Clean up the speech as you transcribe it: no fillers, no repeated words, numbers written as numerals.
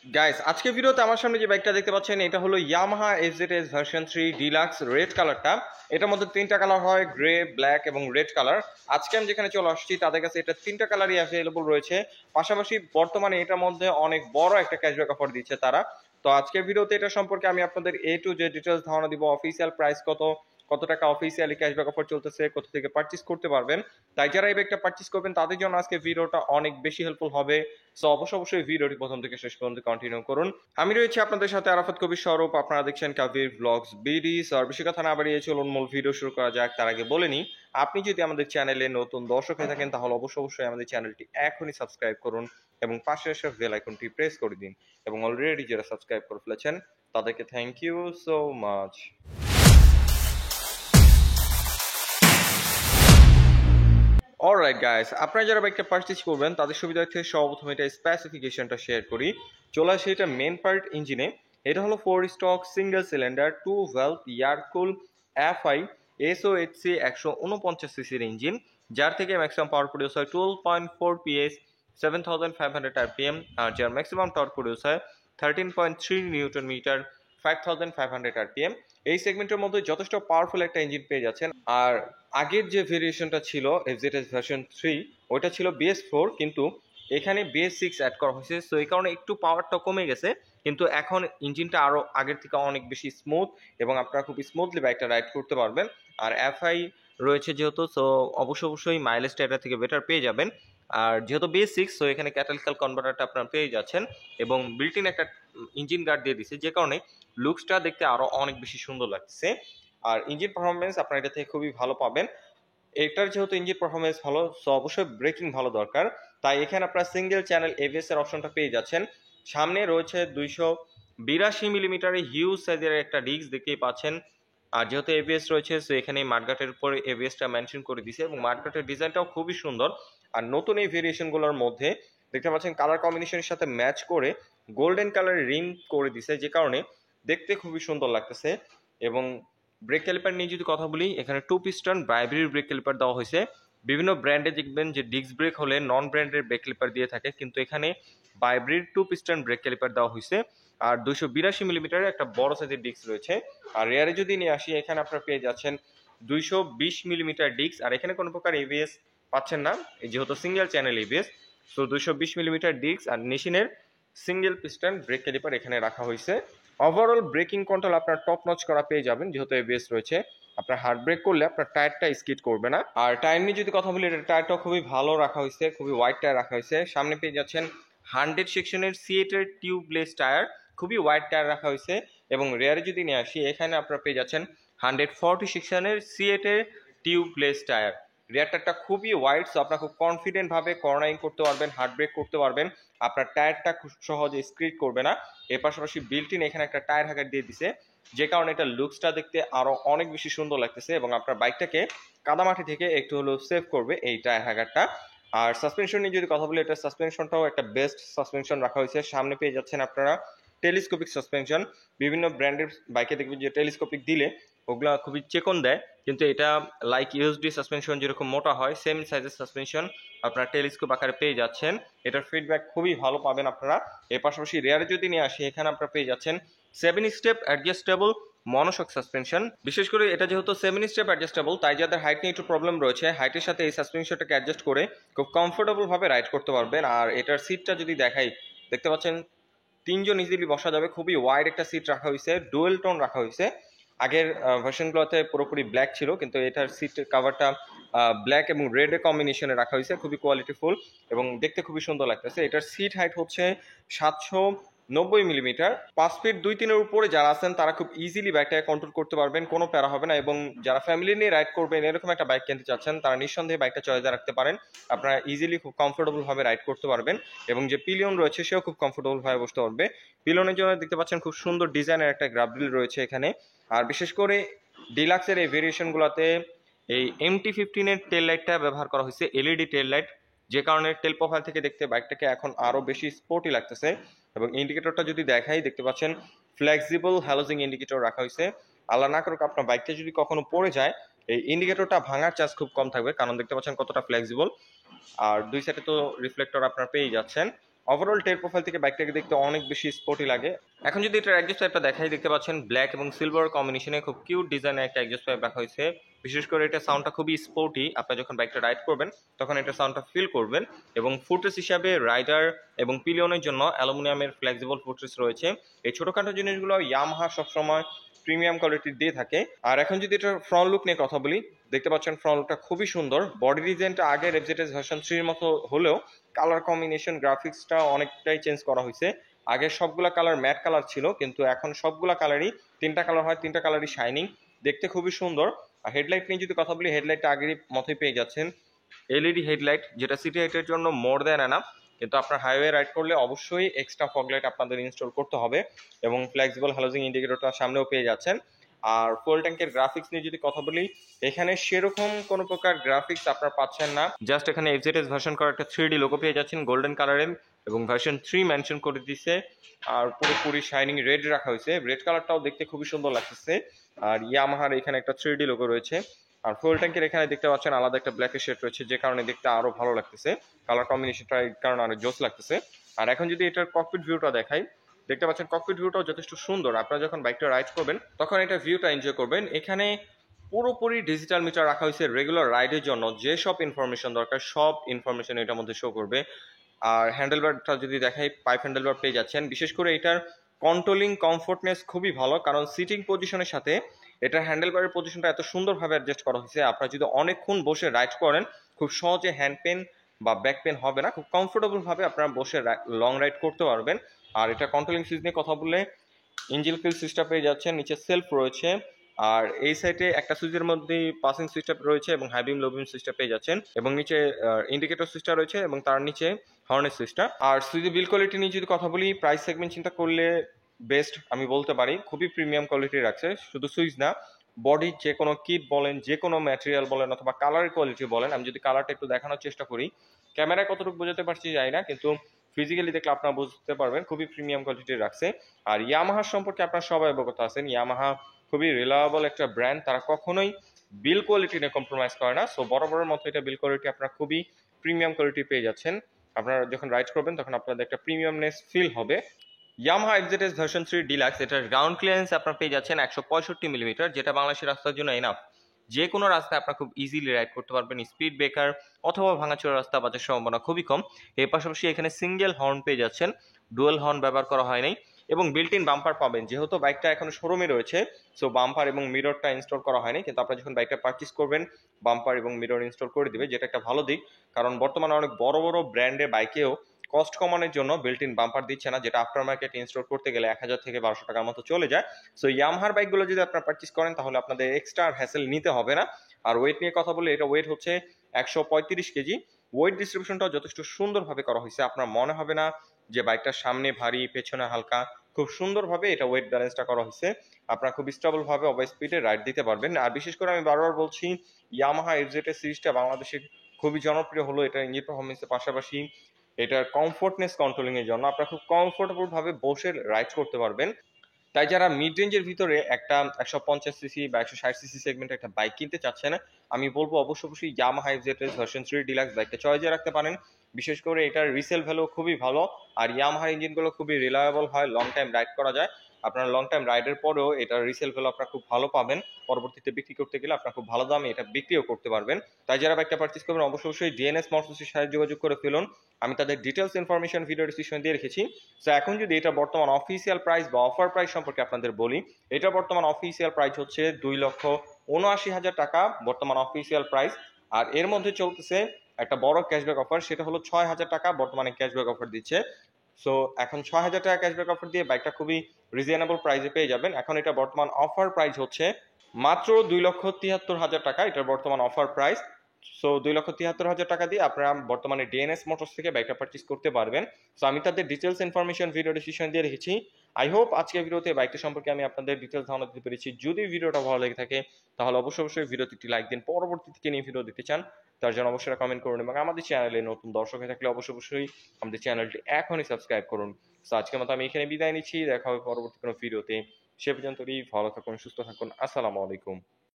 Guys আজকে ভিডিওতে আমার সামনে যে বাইকটা দেখতে পাচ্ছেন এটা হলো Yamaha FZS version 3 deluxe red কালারটা। এটার মধ্যে তিনটা কালার হয়, গ্রে, ব্ল্যাক এবং রেড কালার। আজকে আমি যেখানে চলে আসছি তাদের কাছে এটা তিনটা কালারই অ্যাভেলেবল রয়েছে। পাশাপাশি বর্তমানে এটার মধ্যে অনেক বড় একটা ক্যাশব্যাক অফার দিচ্ছে তারা। তো আজকের ভিডিওতে এটা সম্পর্কে আমি আপনাদের এ টু জেড ডিটেলস ধারণা দিব। অফিসিয়াল প্রাইস কত, কত টাকা অফিসিয়ালি ক্যাশব্যাক অফার চলতেছে, কোথা থেকে পারচেজ করতে পারবেন। তাই যারা এই ব্যাগটা পারচেজ করবেন তাদের জন্য আজকে ভিডিওটা অনেক বেশি হেল্পফুল হবে। সো অবশ্যই ভিডিওটি প্রথম থেকে শেষ পর্যন্ত কন্টিনিউ করুন। আমি রয়েছি আপনাদের সাথে আরাফাত কবির স্বরূপ, আপনারা দেখছেন কাবির ব্লগস বিডি। আর বেশি কথা না বাড়িয়ে চলুন মূল ভিডিও শুরু করা যাক। তার আগে বলে নিই, আপনি যদি আমাদের চ্যানেলে নতুন দর্শক হয়ে থাকেন তাহলে অবশ্যই আমাদের চ্যানেলটি এখনই সাবস্ক্রাইব করুন এবং পাশে আসা বেল আইকনটি প্রেস করে দিন। এবং অলরেডি যারা সাবস্ক্রাইব করে ফেলেছেন তাদেরকে thank you so much. Alright guys, আপনারা যারা বাইকটা পারচেজ করবেন তাদের সুবিধার্থে সর্বপ্রথম এটা স্পেসিফিকেশনটা শেয়ার করি। চলে আসে এটা মেন পার্ট ইঞ্জিনে। এটা হলো 4 stroke single cylinder 2 valve air cool FI SOHC 149 সিসির ইঞ্জিন, যার থেকে ম্যাক্সিমাম পাওয়ার প্রডিউস হয় 12.4 PS, 7500 আরপিএম। আর যার ম্যাক্সিমাম টর্ক প্রডিউস হয় 13.3 নিউটন মিটার, 5500 আরপিএম। এই সেগমেন্টের মধ্যে যথেষ্ট পাওয়ারফুল একটা ইঞ্জিন পেয়ে যাচ্ছেন। আর আগের যে ভেরিয়েশনটা ছিল এফজেডএস ভার্সন 3 ওইটা ছিল BS4, কিন্তু এখানে BS6 অ্যাড করা হয়েছে। সো এই কারণে একটু পাওয়ারটা কমে গেছে, কিন্তু এখন ইঞ্জিনটা আরো আগের থেকে অনেক বেশি স্মুথ এবং আপনারা খুব স্মুথলি বাইকটা রাইড করতে পারবেন। আর এফআই রয়েছে যেহেতু, সো অবশ্যই মাইলেজটা এটা থেকে বেটার পেয়ে যাবেন। আর যেহেতু BS6, সো এখানে ক্যাটালিক্যাল কনভার্টারটা আপনারা পেয়ে যাচ্ছেন এবং বিল্ট ইন একটা ইঞ্জিন গার্ড দিয়ে দিচ্ছে, যে কারণে লুকসটা দেখতে আরো অনেক বেশি সুন্দর লাগছে। আর ইঞ্জিন পারফরমেন্স আপনারা এটা থেকে খুবই ভালো পাবেন। এটার যেহেতু ইঞ্জিন পারফরমেন্স ভালো, সো অবশ্যই ব্রেকিং ভালো দরকার। তাই এখানে আপনারা সিঙ্গেল চ্যানেল এবিএস এর অপশনটা পেয়ে যাচ্ছেন। সামনে রয়েছে 282 মিলিমিটারের হিউজ সাইজের একটা ডিস্ক দেখতেই পাচ্ছেন। আর যেহেতু এবিএস রয়েছে, সো এখানে মাঠঘাটের উপরে এবিএসটা মেনশন করে দিছে এবং মাঠঘাটের ডিজাইনটাও খুবই সুন্দর। আর নতুন এই ভেরিয়েশনগুলোর মধ্যে দেখতে পাচ্ছেন কালার কম্বিনেশনের সাথে ম্যাচ করে গোল্ডেন কালারের রিম করে দিছে, যে কারণে দেখতে খুবই সুন্দর লাগতেছে। এবং ব্রেক ক্যালিপার নিয়ে যদি কথা বলি, এখানে 2 পিস্টন ব্রাইব্রির ব্রেক ক্যালিপার দেওয়া হয়েছে। বিভিন্ন ব্র্যান্ডে দেখবেন যে ডিস্ক ব্রেক হলে নন ব্র্যান্ডের ব্রেক ক্যালিপার দিয়ে থাকে, কিন্তু এখানে বাইব্রির 2 পিস্টন ব্রেক ক্যালিপার দেওয়া হয়েছে। আর 282 মিলিমিটারের একটা বড় সাইজের ডিস্ক রয়েছে। আর রেয়ারে যদি নিয়ে আসি, এখানে আপনারা পেয়ে যাচ্ছেন 220 মিলিমিটার ডিস্ক। আর এখানে কোনো প্রকার এবিএস পাচ্ছেন না যেহেতু single channel ABS. So 220 millimetre disc আর মেশিনের সিঙ্গেল পিস্টন ব্রেক ক্যালিপার এখানে রাখা হয়েছে। ওভারঅল ব্রেকিং কন্ট্রোল আপনার টপ নচ করা পেয়ে যাবেন, যেহেতু এবিএস রয়েছে। আপনার হার্ড ব্রেক করলে আপনার টায়ারটা স্কিড করবে না। আর টায়ার নিয়ে যদি কথা বলি, এটা টায়ারটাও খুবই ভালো রাখা হয়েছে, খুবই ওয়াইড টায়ার রাখা হয়েছে। সামনে পেয়ে যাচ্ছেন 100 সেকশনের সিএটের টিউবলেস টায়ার, খুবই ওয়াইড টায়ার রাখা হয়েছে। এবং রেয়ারে যদি নিয়ে আসি, এখানে আপনারা পেয়ে যাচ্ছেন 140 সেকশনের সিএটের টিউবলেস টায়ার। রেয়ার টায়ারটা খুবই ওয়াইড, সো আপনারা খুব কনফিডেন্ট ভাবে কর্নারিং করতে পারবেন, হার্ড ব্রেক করতে পারবেন। আপনার টায়ারটা খুব সহজে স্কিড করবে না। এর পাশাপাশি বিল্ট ইন এখানে একটা টায়ার হ্যাগার দিয়ে দিছে, যে কারণে এটা লুকসটা দেখতে আরো অনেক বেশি সুন্দর লাগতেছে এবং আপনার বাইকটাকে কাদামাটি থেকে একটু হলেও সেভ করবে এই টায়ার হ্যাগারটা। আর সাসপেনশন নিয়ে যদি কথা বলি, এটা সাসপেনশনটাও একটা বেস্ট সাসপেনশন রাখা হয়েছে। সামনে পেয়ে যাচ্ছেন আপনারা টেলিস্কোপিক সাসপেনশন। বিভিন্ন ব্র্যান্ডের বাইকে দেখবেন যে টেলিস্কোপিক দিলে ওগুলা খুবই চেকন দেয়, কিন্তু এটা লাইক ইউএসডি সাসপেনশন যেরকম মোটা হয়, সেম সাইজের সাসপেনশন আপনারা টেলিস্কোপ আকারে পেয়ে যাচ্ছেন। এটার ফিডব্যাক খুবই ভালো পাবেন আপনারা। এর পাশাপাশি রেয়ারে যদি নিয়ে আসি, এখানে আপনারা পেয়ে যাচ্ছেন 7 স্টেপ অ্যাডজাস্টেবল মনোশক সাসপেনশন। বিশেষ করে এটা যেহেতু 7 স্টেপ অ্যাডজাস্টেবল, তাই যাদের হাইট নিয়ে একটু প্রবলেম রয়েছে, হাইটের সাথে এই সাসপেনশনটাকে অ্যাডজাস্ট করে খুব কমফোর্টেবল ভাবে রাইড করতে পারবেন। আর এটার সিটটা যদি দেখাই, দেখতে পাচ্ছেন তিনজন ইজিলি বসা যাবে। খুবই ওয়াইড একটা সিট রাখা হয়েছে, ডুয়েল টোন রাখা হয়েছে। আগের ভার্সনগুলোতে পুরোপুরি ব্ল্যাক ছিল, কিন্তু এটার সিট কাভারটা ব্ল্যাক এবং রেড কম্বিনেশনে রাখা হয়েছে, খুবই কোয়ালিটিফুল এবং দেখতে খুবই সুন্দর লাগতেছে। এটার সিট হাইট হচ্ছে 790 মিলিমিটার। 5 ফিট 2-3-এর উপরে যারা আছেন তারা খুব ইজিলি বাইকটাকে কন্ট্রোল করতে পারবেন, কোনো প্যারা হবে না। এবং যারা ফ্যামিলি নিয়ে রাইড করবেন, এরকম একটা বাইক কিনতে চাচ্ছেন, তারা নিঃসন্দেহে বাইকটা চয়েসে রাখতে পারেন। আপনারা ইজিলি খুব কমফোর্টেবল ভাবে রাইড করতে পারবেন এবং যে পিলিয়ন রয়েছে সেও খুব কমফোর্টেবল ভাবে বসতে পারবে। পিলিয়নের জন্য দেখতে পাচ্ছেন খুব সুন্দর ডিজাইনের একটা গ্রাবরিল রয়েছে এখানে। আর বিশেষ করে ডিলাক্সের এই ভেরিয়েশনগুলোতে এই MT-15-এর টেল লাইটটা ব্যবহার করা হয়েছে, এলইডি টেল লাইট, যে কারণে টেল প্রোফাইল থেকে দেখতে বাইকটাকে এখন আরো বেশি স্পোর্টি লাগতেছে। এবং ইন্ডিকেটরটা যদি দেখাই, দেখতে পাচ্ছেন ফ্লেক্সিবল হ্যালোজিং ইন্ডিকেটর রাখা হয়েছে। আল্লাহ না করুক আপনার বাইকটা যদি কখনো পড়ে যায়, এই ইন্ডিকেটরটা ভাঙার চান্স খুব কম থাকবে, কারণ দেখতে পাচ্ছেন কতটা ফ্লেক্সিবল। আর দুই সাইডে তো রিফ্লেক্টর আপনারা পেয়ে যাচ্ছেন। ওভারঅল টেল প্রোফাইল থেকে বাইকটাকে দেখতে অনেক বেশি স্পোর্টি লাগে। এখন যদি এটার এক্সস্ট পাইপটা দেখাই, দেখতে পাচ্ছেন ব্ল্যাক এবং সিলভার কম্বিনেশনে খুব কিউট ডিজাইনের একটা এক্সস্ট পাইপ রাখা হয়েছে। বিশেষ করে এটা সাউন্ডটা খুবই স্পোর্টি, আপনারা যখন বাইকটা রাইড করবেন তখন এটা সাউন্ডটা ফিল করবেন। এবং ফুটরেস হিসাবে রাইডার এবং পিলিয়নের জন্য অ্যালুমিনিয়ামের ফ্লেক্সিবল ফুটরেস রয়েছে। এই ছোটখাটো জিনিসগুলো ইয়ামাহা সবসময় প্রিমিয়াম কোয়ালিটির দিয়ে থাকে। আর এখন যদি এটার ফ্রন্ট লুক নিয়ে কথা বলি, দেখতে পাচ্ছেন ফ্রন্ট লুকটা খুবই সুন্দর। বডি ডিজাইনটা আগের এফজেডএস ভার্সন 3 এর মতো হলেও কালার কম্বিনেশন গ্রাফিক্সটা অনেকটাই চেঞ্জ করা হয়েছে। আগে সবগুলা কালার ম্যাট কালার ছিল, কিন্তু এখন সবগুলা কালারই 3টা কালার হয়, 3টা কালারই শাইনিং, দেখতে খুবই সুন্দর। আর হেডলাইট নিয়ে যদি কথা বলি, হেডলাইটটা আগেরই মতোই পেয়ে যাচ্ছেন। এলইডি হেডলাইট, যেটা সিটি হাইটের জন্য মোর দেন এনাফ, কিন্তু আপনার হাইওয়ে রাইড করলে অবশ্যই এক্সট্রা ফগলাইট আপনাদের ইনস্টল করতে হবে। এবং ফ্লেক্সিবল হ্যালোজিং ইন্ডিকেটরটা সামনেও পেয়ে যাচ্ছেন। আর ফুয়েল ট্যাঙ্কের গ্রাফিক্স নিয়ে যদি কথা বলি, এখানে সেরকম কোনো প্রকার গ্রাফিক্স আপনারা পাচ্ছেন না। জাস্ট এখানে এফজেডএস ভার্সন করা একটা 3D লোগো পেয়ে যাচ্ছেন গোল্ডেন কালারের, এবং ভার্সন 3 মেনশন করে দিচ্ছে। আর পুরোপুরি শাইনিং রেড রাখা হয়েছে, রেড কালারটাও দেখতে খুবই সুন্দর লাগতেছে। আর ইয়ামাহার এখানে একটা 3D লোগো রয়েছে। আর ফুয়েল ট্যাঙ্কের এখানে দেখতে পাচ্ছেন আলাদা একটা ব্ল্যাকের শেড রয়েছে, যে কারণে দেখতে আরো ভালো লাগতেছে, কালার কম্বিনেশনটা এই কারণে আরো জোস লাগতেছে। আর এখন যদি এটার ককপিট ভিউটা দেখাই, দেখতে পাচ্ছেন ককপিট ভিউটাও যথেষ্ট সুন্দর। আপনারা যখন বাইকটা রাইড করবেন তখন এটা ভিউটা এনজয় করবেন। এখানে পুরোপুরি ডিজিটাল মিটার রাখা হয়েছে রেগুলার রাইডের জন্য, যে সব ইনফরমেশন দরকার সব ইনফরমেশন এটার মধ্যে শো করবে। আর হ্যান্ডেলবারটা যদি দেখাই, পাইপ হ্যান্ডেলবার পেয়ে যাচ্ছেন। বিশেষ করে এটার কন্ট্রোলিং কমফোর্টনেস খুবই ভালো, কারণ সিটিং পজিশনের সাথে এটার হ্যান্ডেলবারের পজিশনটা এত সুন্দরভাবে অ্যাডজাস্ট করা হয়েছে, আপনারা যদি অনেকক্ষণ বসে রাইড করেন খুব সহজে হ্যান্ড পেন বা ব্যাক পেন হবে না, খুব কমফোর্টেবল ভাবে আপনারা বসে লং রাইড করতে পারবেন। আর এটা কন্ট্রোলিং সুইচ নিয়ে কথা বললে, ইঞ্জিন ফিল সুইচটা পেয়ে যাচ্ছেন, নিচে সেলফ রয়েছে। আর এই সাইডে একটা সুইচের মধ্যে পাসিং সুইচটা রয়েছে এবং হাই বিম লো বিম সুইচটা পেয়ে যাচ্ছেন, এবং নিচে ইন্ডিকেটর সুইচটা রয়েছে এবং তার নিচে হর্নের সুইচটা। আর সুইচের বিল কোয়ালিটি নিয়ে যদি কথা বলি, প্রাইস সেগমেন্ট চিন্তা করলে বেস্ট আমি বলতে পারি, খুবই প্রিমিয়াম কোয়ালিটি রাখছে। শুধু সুইচ না, বডি যে কোনো কিট বলেন, যে কোনো ম্যাটেরিয়াল বলেন, অথবা কালার কোয়ালিটি বলেন। আমি যদি কালারটা একটু দেখানোর চেষ্টা করি, ক্যামেরায় কতটুকু বোঝাতে পারছি জানি না, কিন্তু ফিজিক্যালি দেখলে আপনারা বুঝতে পারবেন খুবই প্রিমিয়াম কোয়ালিটির রাখছে। আর ইয়ামাহার সম্পর্কে আপনারা সবাই অবগত আছেন, ইয়ামাহা খুবই রিলায়েবল একটা ব্র্যান্ড, তারা কখনোই বিল কোয়ালিটি নিয়ে কম্প্রোমাইজ করে না। সো বরাবরের মতো এটা বিল কোয়ালিটি আপনারা খুবই প্রিমিয়াম কোয়ালিটি পেয়ে যাচ্ছেন। আপনারা যখন রাইড করবেন তখন আপনাদের একটা প্রিমিয়ামনেস ফিল হবে। ইয়ামাহা এফজেডএস ভার্সন 3 ডিলাক্স, এটার গ্রাউন্ড ক্লিয়ারেন্স আপনারা পেয়ে যাচ্ছেন 165 মিলিমিটার, যেটা বাংলাদেশের রাস্তার জন্য এনাফ। যে কোনো রাস্তায় আপনারা খুব ইজিলি রাইড করতে পারবেন, স্পিড ব্রেকার অথবা ভাঙাচোরা রাস্তা বাজার সম্ভাবনা খুবই কম। এর পাশাপাশি এখানে সিঙ্গেল হর্ন পেয়ে যাচ্ছেন, ডুয়াল হর্ন ব্যবহার করা হয় নাই। এবং বিল্ট ইন বাম্পার পাবেন, যেহেতু বাইকটা এখন শোরুমে রয়েছে, সো বাম্পার এবং মিররটা ইনস্টল করা হয়নি, কিন্তু আপনারা যখন বাইকটা পারচেজ করবেন বাম্পার এবং মিরর ইনস্টল করে দিবে, যেটা একটা ভালো দিক। কারণ বর্তমানে অনেক বড় বড় ব্র্যান্ডের বাইকেও কস্ট কমানোর জন্য বিল্ট ইন বাম্পার দিচ্ছে না, যেটা আফটার মার্কেট ইনস্টল করতে গেলে 1000 থেকে 1200 টাকার মতো চলে যায়। সো ইয়ামাহার বাইকগুলো যদি আপনারা পারচেজ করেন তাহলে আপনাদের এক্সট্রা হ্যাসেল নিতে হবে না। আর ওয়েট নিয়ে কথা বলে, এটা ওয়েট হচ্ছে 135 কেজি। ওয়েট ডিস্ট্রিবিউশনটা যথেষ্ট সুন্দরভাবে করা হয়েছে, আপনার মনে হবে না যে বাইকটার সামনে ভারী পেছনে হালকা, খুব সুন্দরভাবে এটা ওয়েট ব্যালেন্সটা করা হয়েছে। আপনারা খুব স্টেবল ভাবে ওভার স্পিডে রাইড দিতে পারবেন। আর বিশেষ করে আমি বারবার বলছি, ইয়ামাহা এফজেড সিরিজটা বাংলাদেশে খুবই জনপ্রিয় হলো এটা ইঞ্জিন পারফরমেন্সের পাশাপাশি এটার কমফোর্টনেস কন্ট্রোলিং এর জন্য। আপনারা খুব কমফোর্টেবল ভাবে বসে রাইড করতে পারবেন। তাই যারা মিড রেঞ্জের ভিতরে একটা 150 সিসি বা 160 সিসি সেগমেন্টে একটা বাইক কিনতে চাচ্ছেন, আমি বলবো অবশ্যই ইয়ামাহা এফজেড ভার্সন 3 ডিলাক্স বাইকটা চয়েসে রাখতে পারেন। বিশেষ করে এটার রিসেল ভ্যালু খুবই ভালো, আর ইয়ামাহার ইঞ্জিনগুলো খুবই রিলায়েবল হয়, লং টাইম রাইড করা যায়। আপনারা লং টাইম রাইডের পরেও এটার রিসেল ভ্যালু আপনারা খুব ভালো পাবেন, পরবর্তীতে বিক্রি করতে গেলে আপনারা খুব ভালো দামে এটা বিক্রিও করতে পারবেন। তাই যারা বাইকটা পারচেজ করবেন অবশ্যই ডিএনএস মোটরসের সাথে যোগাযোগ করে ফেলুন, আমি তাদের ডিটেলস ইনফরমেশন ভিডিও ডিসক্রিপশনে দিয়ে রেখেছি। তো এখন যদি এটা বর্তমান অফিসিয়াল প্রাইস বা অফার প্রাইস সম্পর্কে আপনাদের বলি, এটা বর্তমান অফিসিয়াল প্রাইস হচ্ছে 2,79,000 টাকা বর্তমান অফিসিয়াল প্রাইস। আর এর মধ্যে চলতেছে একটা বড় ক্যাশব্যাক অফার, সেটা হলো 6,000 টাকা বর্তমানে ক্যাশব্যাক অফার দিচ্ছে। সো এখন 6,000 টাকা ক্যাশব্যাক অফার দিয়ে বাইকটা খুবই রিজনেবল প্রাইসে পেয়ে যাবেন। এখন এটা বর্তমান অফার প্রাইস হচ্ছে মাত্র 2,73,000 টাকা, এটার বর্তমান অফার প্রাইস। সো 2,73,000 টাকা দিয়ে আপনারা বর্তমানে ডিএনএস মোটরস থেকে বাইকটা পারচেজ করতে পারবেন। সো আমি তাদের ডিটেলস ইনফরমেশন ভিডিও ডিসক্রিপশন দিয়ে রেখেছি। আই হোপ আজকের ভিডিওতে বাইকটা সম্পর্কে আমি আপনাদের ডিটেলস ধারণা দিতে পেরেছি। যদি ভিডিওটা ভালো লেগে থাকে তাহলে অবশ্যই ভিডিওতে একটি লাইক দিন। পরবর্তী থেকে নিয়ে ভিডিও দিতে চান তার জন্য অবশ্যই কমেন্ট করুন, এবং আমাদের চ্যানেলে নতুন দর্শক হয়ে থাকলে অবশ্যই আমাদের চ্যানেলটি এখনই সাবস্ক্রাইব করুন। সো আজকের মতো আমি এখানে বিদায় নিচ্ছি, দেখা হবে পরবর্তী কোনো ভিডিওতে। সে পর্যন্ত ভালো থাকুন, সুস্থ থাকুন, আসসালামু আলাইকুম।